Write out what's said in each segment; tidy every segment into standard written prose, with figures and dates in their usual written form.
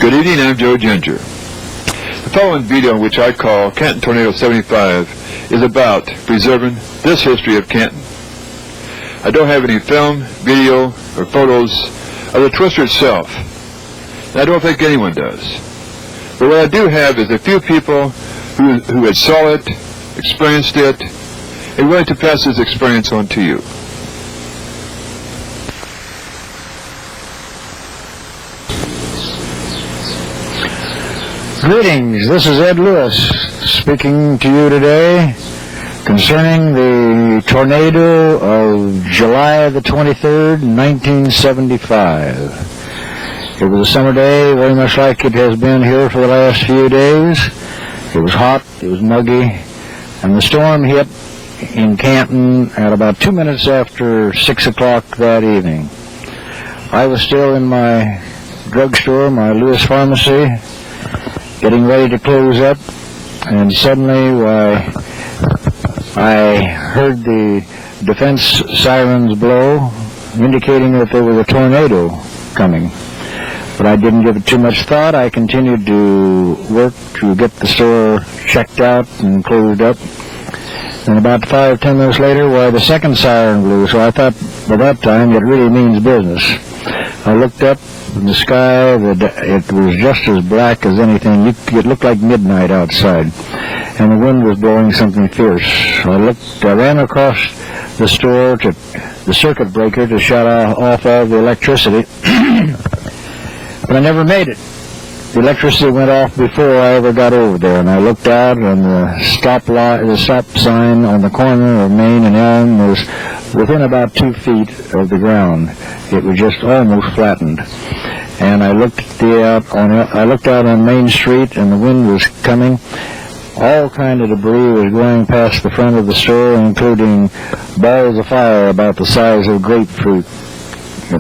Good evening, I'm Joe Ginger. The following video, which I call Canton Tornado 75, is about preserving this history of Canton. I don't have any film, video, or photos of the twister itself, and I don't think anyone does. But what I do have is a few people who had saw it, experienced it, and willing to pass this experience on to you. Greetings, this is Ed Lewis speaking to you today concerning the tornado of July the 23rd, 1975. It was a summer day, very much like it has been here for the last few days. It was hot, it was muggy, and the storm hit in Canton at about 2 minutes after 6 o'clock that evening. I was still in my drugstore, my Lewis Pharmacy, getting ready to close up, and suddenly I heard the defense sirens blow, indicating that there was a tornado coming. But I didn't give it too much thought. I continued to work to get the store checked out and closed up. And about 5-10 minutes later, the second siren blew, so I thought by that time it really means business. I looked up in the sky, it was just as black as anything. It looked like midnight outside, and the wind was blowing something fierce. I ran across the store to the circuit breaker to shut off all the electricity, but I never made it. The electricity went off before I ever got over there, and I looked out, and the stop sign on the corner of Main and Elm was within about 2 feet of the ground. It was just almost flattened. And I looked out on Main Street, and the wind was coming. All kind of debris was going past the front of the store, including balls of fire about the size of grapefruit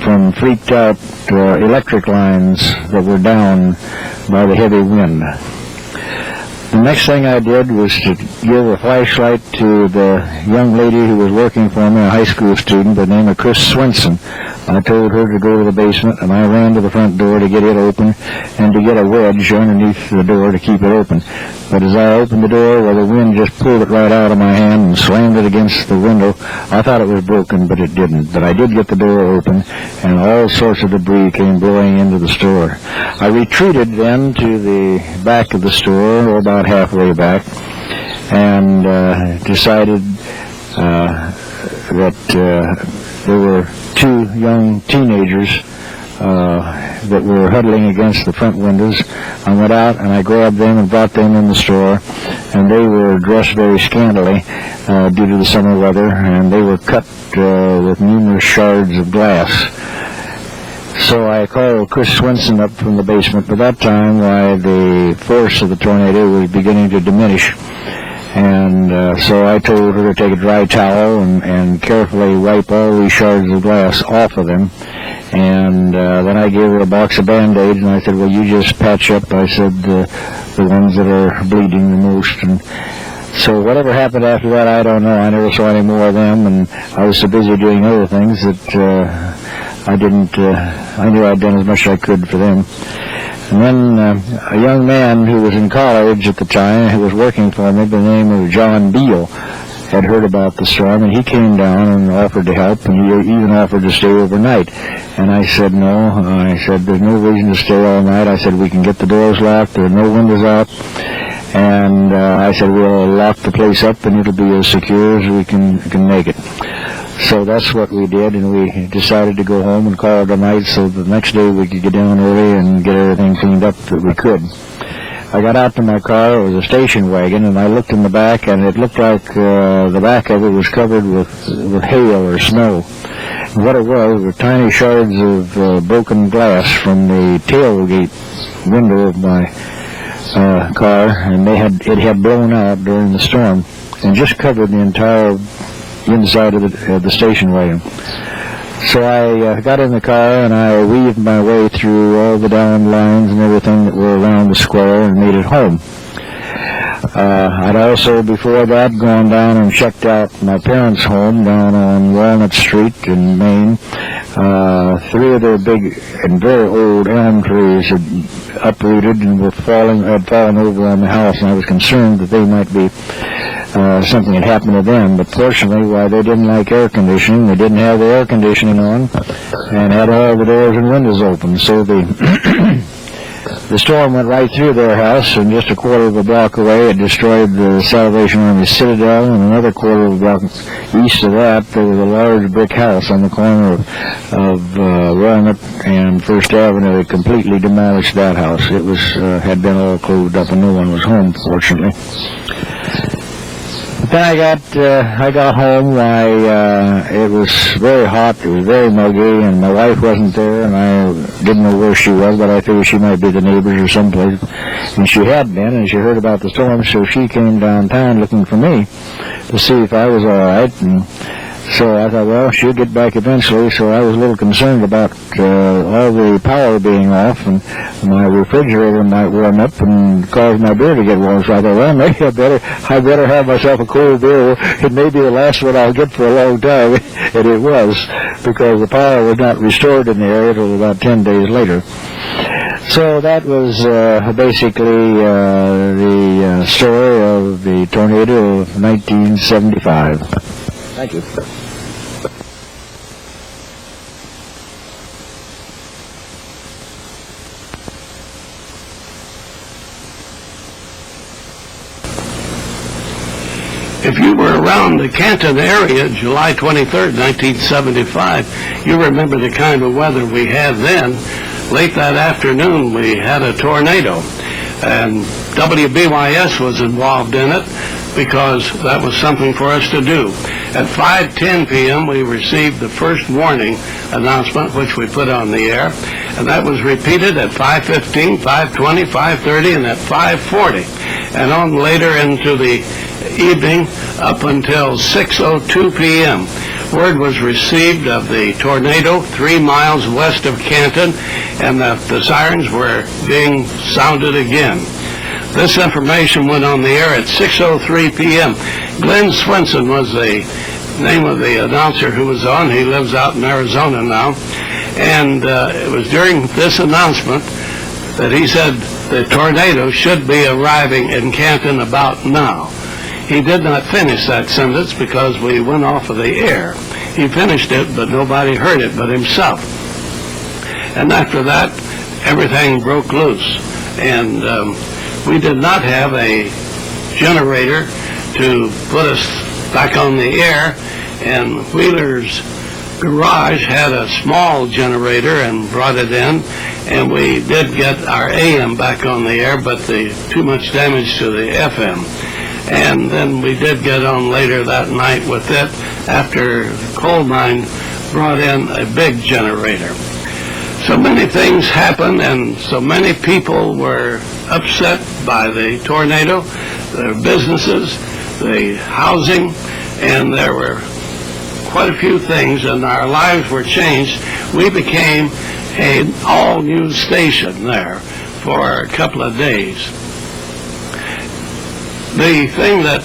from freaked out electric lines that were down by the heavy wind. The next thing I did was to give a flashlight to the young lady who was working for me, a high school student by the name of Chris Swenson. I told her to go to the basement, and I ran to the front door to get it open and to get a wedge underneath the door to keep it open. But as I opened the door, the wind just pulled it right out of my hand and slammed it against the window. I thought it was broken, but it didn't. But I did get the door open, and all sorts of debris came blowing into the store. I retreated then to the back of the store, or about halfway back, and decided that there were 2 young teenagers that were huddling against the front windows. I went out and I grabbed them and brought them in the store, and they were dressed very scantily due to the summer weather, and they were cut with numerous shards of glass. So I called Chris Swenson up from the basement. By that time, the force of the tornado was beginning to diminish. And so I told her to take a dry towel and carefully wipe all these shards of glass off of them. And then I gave her a box of Band-Aids, and I said, well, you just patch up, I said, the ones that are bleeding the most. And so whatever happened after that, I don't know. I never saw any more of them, and I was so busy doing other things that I knew I'd done as much as I could for them. And then a young man who was in college at the time, who was working for me by the name of John Beal, had heard about the storm, and he came down and offered to help, and he even offered to stay overnight. And I said no. I said there's no reason to stay all night. I said we can get the doors locked, there are no windows out, and I said we'll lock the place up, and it'll be as secure as we can make it. So that's what we did, and we decided to go home and call it a night so the next day we could get down early and get everything cleaned up that we could. I got out to my car. It was a station wagon, and I looked in the back, and it looked like the back of it was covered with hail or snow. And what it was were tiny shards of broken glass from the tailgate window of my car, and it had blown out during the storm and just covered the entire inside of the station wagon. So I got in the car, and I weaved my way through all the down lines and everything that were around the square and made it home. I'd also, before that, gone down and checked out my parents' home down on Walnut Street in Maine. Three of their big and very old elm trees had uprooted and had fallen over on the house, and I was concerned that they might be something had happened to them. But fortunately, why, they didn't like air conditioning. They didn't have the air conditioning on and had all the doors and windows open. So the storm went right through their house, and just a quarter of a block away it destroyed the Salvation Army Citadel, and another quarter of a block east of that there was a large brick house on the corner of Walnut and First Avenue. It completely demolished that house. It was had been all closed up and no one was home, fortunately. Then I got home. It was very hot. It was very muggy, and my wife wasn't there, and I didn't know where she was, but I figured she might be the neighbors or someplace. And she had been, and she heard about the storm, so she came downtown looking for me to see if I was all right. And so I thought, well, she'll get back eventually. So I was a little concerned about all the power being off, and my refrigerator might warm up and cause my beer to get warm. So I thought, well, maybe I better have myself a cold beer. It may be the last one I'll get for a long time, and it was, because the power was not restored in the area until about 10 days later. So that was basically the story of the tornado of 1975. Thank you. If you were around the Canton area July 23rd, 1975, you remember the kind of weather we had then. Late that afternoon, we had a tornado, and WBYS was involved in it because that was something for us to do. At 5:10 p.m., we received the first warning announcement, which we put on the air, and that was repeated at 5:15, 5:20, 5:30, and at 5:40, and on later into the evening up until 6:02 p.m. Word was received of the tornado 3 miles west of Canton, and that the sirens were being sounded again. This information went on the air at 6:03 p.m. Glenn Swenson was the name of the announcer who was on. He lives out in Arizona now. And it was during this announcement that he said the tornado should be arriving in Canton about now. He did not finish that sentence because we went off of the air. He finished it, but nobody heard it but himself. And after that, everything broke loose. And we did not have a generator to put us back on the air, and Wheeler's garage had a small generator and brought it in, and we did get our AM back on the air, but too much damage to the FM. And then we did get on later that night with it after the coal mine brought in a big generator. So many things happened, and so many people were upset by the tornado, their businesses, the housing, and there were quite a few things, and our lives were changed. We became an all-news station there for a couple of days. The thing that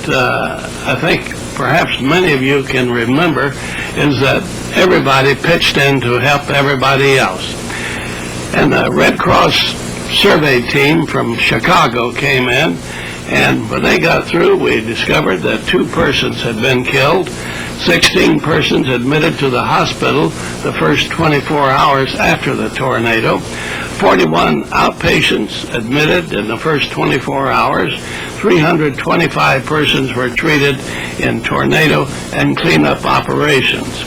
I think perhaps many of you can remember is that everybody pitched in to help everybody else. And the Red Cross survey team from Chicago came in, and when they got through, we discovered that 2 persons had been killed, 16 persons admitted to the hospital the first 24 hours after the tornado, 41 outpatients admitted in the first 24 hours, 325 persons were treated in tornado and cleanup operations.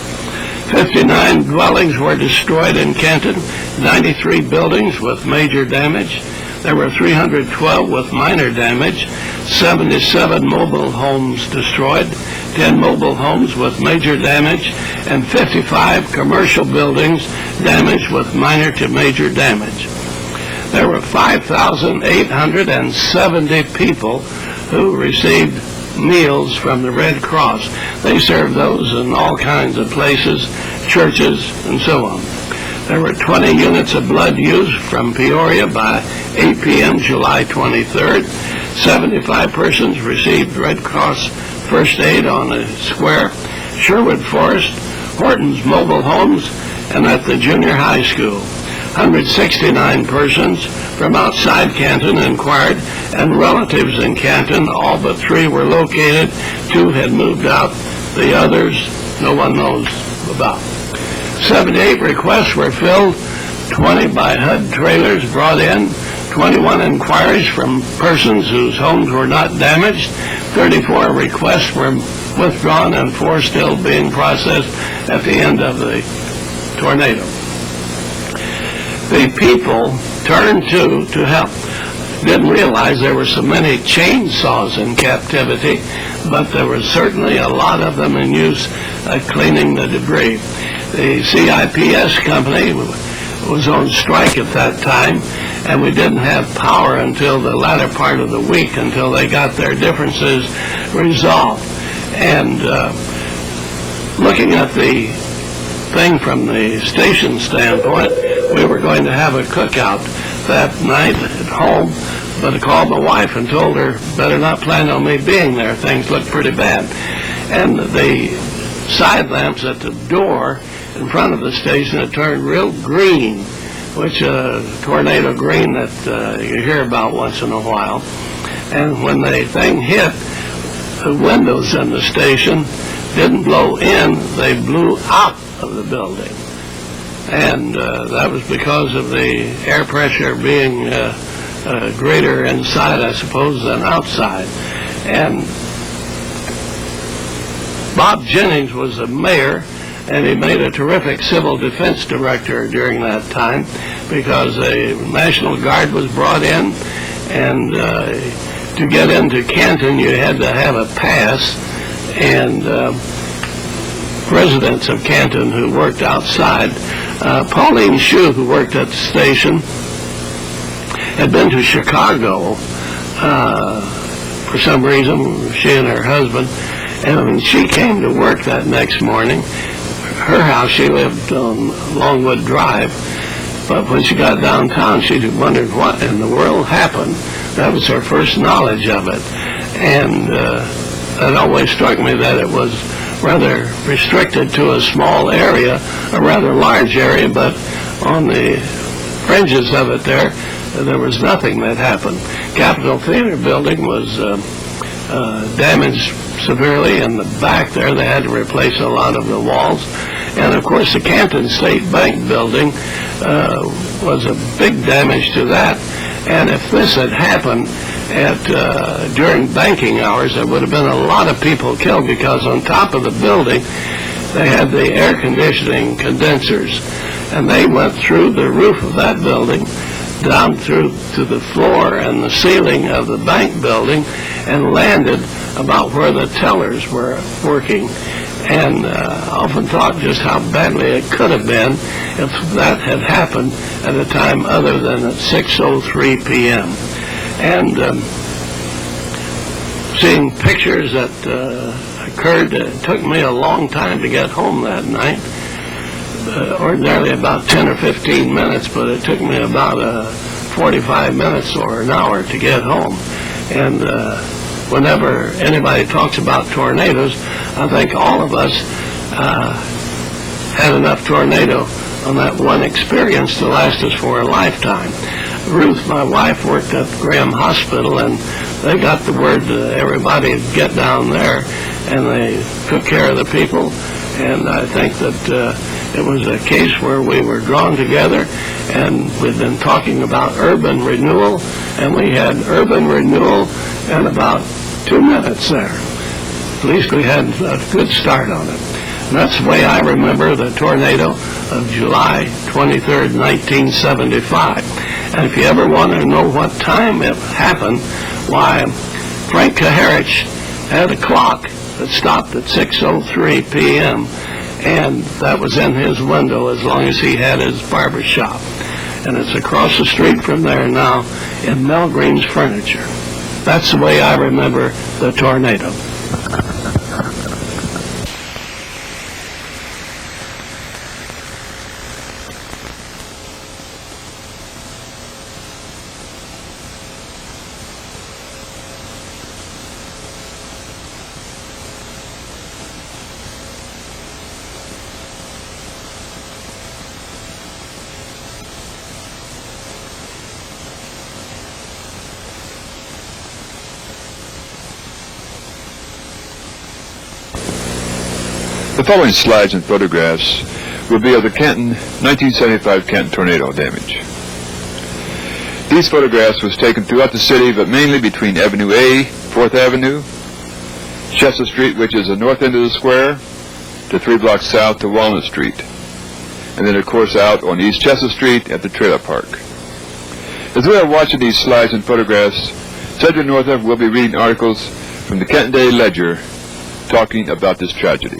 59 dwellings were destroyed in Canton, 93 buildings with major damage. There were 312 with minor damage, 77 mobile homes destroyed, 10 mobile homes with major damage, and 55 commercial buildings damaged with minor to major damage. There were 5,870 people who received meals from the Red Cross. They served those in all kinds of places, churches, and so on. There were 20 units of blood used from Peoria by 8 p.m. July 23rd. 75 persons received Red Cross first aid on a square. Sherwood Forest, Horton's mobile homes, and at the junior high school. 169 persons from outside Canton inquired, and relatives in Canton, all but 3 were located. 2 had moved out. The others, no one knows about. 78 requests were filled, 20 by HUD trailers brought in, 21 inquiries from persons whose homes were not damaged, 34 requests were withdrawn, and 4 still being processed at the end of the tornado. The people turned to help. Didn't realize there were so many chainsaws in captivity, but there was certainly a lot of them in use cleaning the debris. The CIPS company was on strike at that time, and we didn't have power until the latter part of the week, until they got their differences resolved. And looking at the thing from the station standpoint, we were going to have a cookout that night at home, but I called my wife and told her better not plan on me being there. Things looked pretty bad. And the side lamps at the door in front of the station had turned real green, which tornado green that you hear about once in a while. And when the thing hit, the windows in the station didn't blow in, they blew out of the building. And that was because of the air pressure being greater inside, I suppose, than outside. And Bob Jennings was the mayor, and he made a terrific civil defense director during that time, because a National Guard was brought in, and to get into Canton you had to have a pass, and residents of Canton who worked outside, Pauline Shue, who worked at the station, had been to Chicago for some reason, she and her husband, and when she came to work that next morning, her house, she lived on Longwood Drive, but when she got downtown, she wondered what in the world happened. That was her first knowledge of it, and it always struck me that it was rather restricted to a small area, a rather large area, but on the fringes of it there was nothing that happened. Capitol Theater building was damaged severely in the back there. They had to replace a lot of the walls. And of course the Canton State Bank building was a big damage to that. And if this had happened during banking hours, there would have been a lot of people killed, because on top of the building they had the air conditioning condensers, and they went through the roof of that building down through to the floor and the ceiling of the bank building, and landed about where the tellers were working. And I often thought just how badly it could have been if that had happened at a time other than at 6:03 p.m. And seeing pictures that occurred, it took me a long time to get home that night. Ordinarily about 10 or 15 minutes, but it took me about 45 minutes or an hour to get home. And whenever anybody talks about tornadoes, I think all of us had enough tornado on that one experience to last us for a lifetime. Ruth, my wife, worked at Graham Hospital, and they got the word to everybody to get down there, and they took care of the people. And I think that it was a case where we were drawn together, and we've been talking about urban renewal, and we had urban renewal in about 2 minutes there. At least we had a good start on it. And that's the way I remember the tornado of July 23rd, 1975. And if you ever want to know what time it happened, why, Frank Kaharich had a clock that stopped at 6:03 p.m., and that was in his window as long as he had his barber shop. And it's across the street from there now in Mel Green's Furniture. That's the way I remember the tornado. The following slides and photographs will be of the 1975 Canton tornado damage. These photographs was taken throughout the city, but mainly between Avenue A, 4th Avenue, Chestnut Street, which is the north end of the square, to 3 blocks south to Walnut Street, and then of course out on East Chestnut Street at the trailer park. As we are watching these slides and photographs, Cedric Northup will be reading articles from the Canton Daily Ledger talking about this tragedy.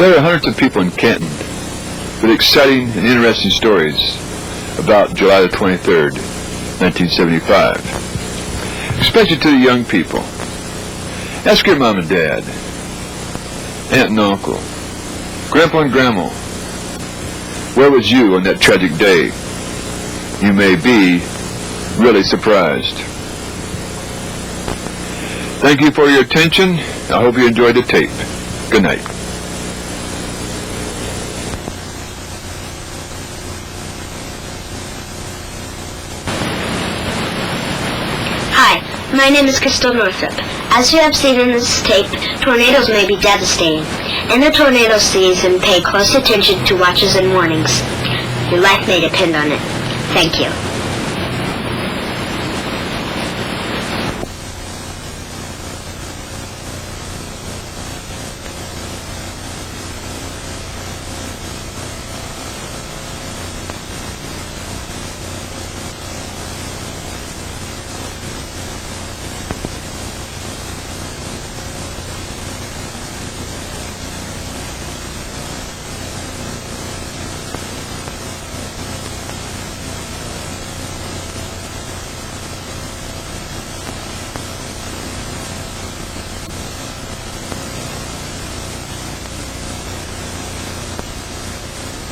There are hundreds of people in Canton with exciting and interesting stories about July the 23rd, 1975. Especially to the young people. Ask your mom and dad, aunt and uncle, grandpa and grandma, where was you on that tragic day? You may be really surprised. Thank you for your attention. I hope you enjoyed the tape. Good night. Hi, my name is Crystal Northup. As you have seen in this tape, tornadoes may be devastating. In the tornado season, pay close attention to watches and warnings. Your life may depend on it. Thank you.